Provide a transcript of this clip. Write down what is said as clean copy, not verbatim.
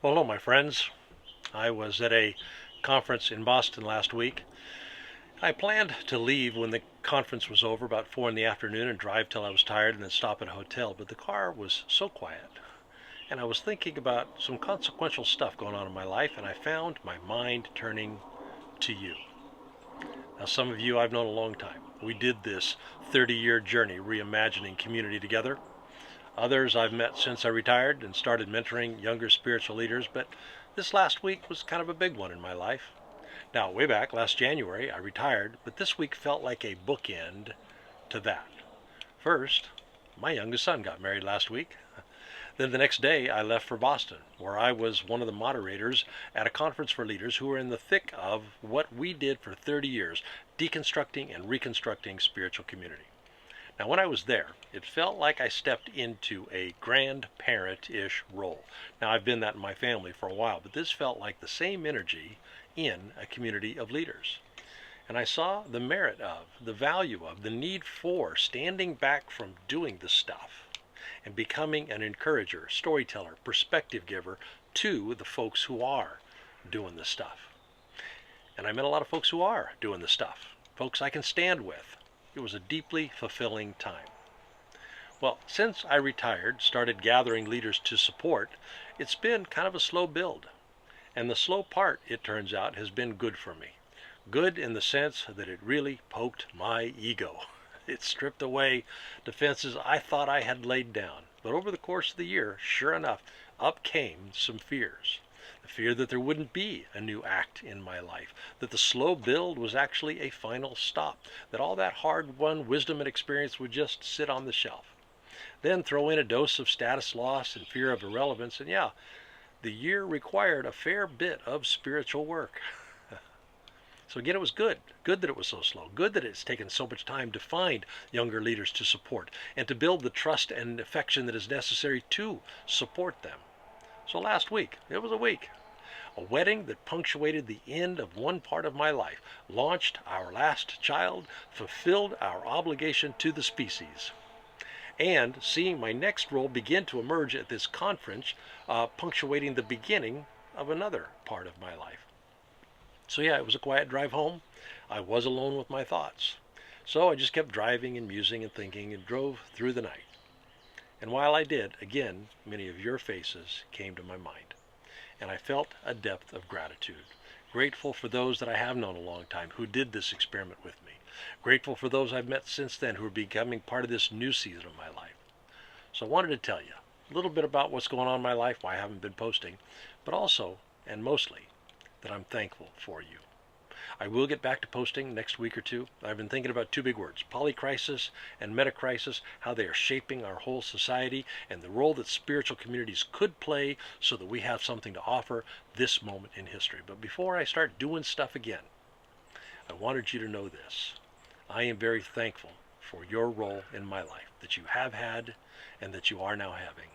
Well, hello, my friends. I was at a conference in Boston last week. I planned to leave when the conference was over about 4 in the afternoon and drive till I was tired and then stop at a hotel, but the car was so quiet. And I was thinking about some consequential stuff going on in my life, and I found my mind turning to you. Now, some of you I've known a long time. We did this 30-year journey reimagining community together. Others I've met since I retired and started mentoring younger spiritual leaders, but this last week was kind of a big one in my life. Now, way back last January, I retired, but this week felt like a bookend to that. First, my youngest son got married last week. Then the next day, I left for Boston, where I was one of the moderators at a conference for leaders who were in the thick of what we did for 30 years, deconstructing and reconstructing spiritual community. Now, when I was there, it felt like I stepped into a grandparent-ish role. Now, I've been that in my family for a while, but this felt like the same energy in a community of leaders. And I saw the merit of, the value of, the need for standing back from doing the stuff and becoming an encourager, storyteller, perspective giver to the folks who are doing the stuff. And I met a lot of folks who are doing the stuff, folks I can stand with. It was a deeply fulfilling time. Well, since I retired, started gathering leaders to support, it's been kind of a slow build. And the slow part, it turns out, has been good for me. Good in the sense that it really poked my ego. It stripped away defenses I thought I had laid down. But over the course of the year, sure enough, up came some fears. The fear that there wouldn't be a new act in my life, that the slow build was actually a final stop, that all that hard-won wisdom and experience would just sit on the shelf. Then throw in a dose of status loss and fear of irrelevance, and yeah, the year required a fair bit of spiritual work. So again, it was good. Good that it was so slow. Good that it's taken so much time to find younger leaders to support and to build the trust and affection that is necessary to support them. So last week, it was a week. A wedding that punctuated the end of one part of my life, launched our last child, fulfilled our obligation to the species. And seeing my next role begin to emerge at this conference, punctuating the beginning of another part of my life. So yeah, it was a quiet drive home. I was alone with my thoughts. So I just kept driving and musing and thinking and drove through the night. And while I did, again, many of your faces came to my mind. And I felt a depth of gratitude. Grateful for those that I have known a long time who did this experiment with me. Grateful for those I've met since then who are becoming part of this new season of my life. So I wanted to tell you a little bit about what's going on in my life, why I haven't been posting, but also, and mostly, that I'm thankful for you. I will get back to posting next week or two. I've been thinking about two big words, polycrisis and metacrisis, how they are shaping our whole society and the role that spiritual communities could play so that we have something to offer this moment in history. But before I start doing stuff again, I wanted you to know this. I am very thankful for your role in my life that you have had and that you are now having.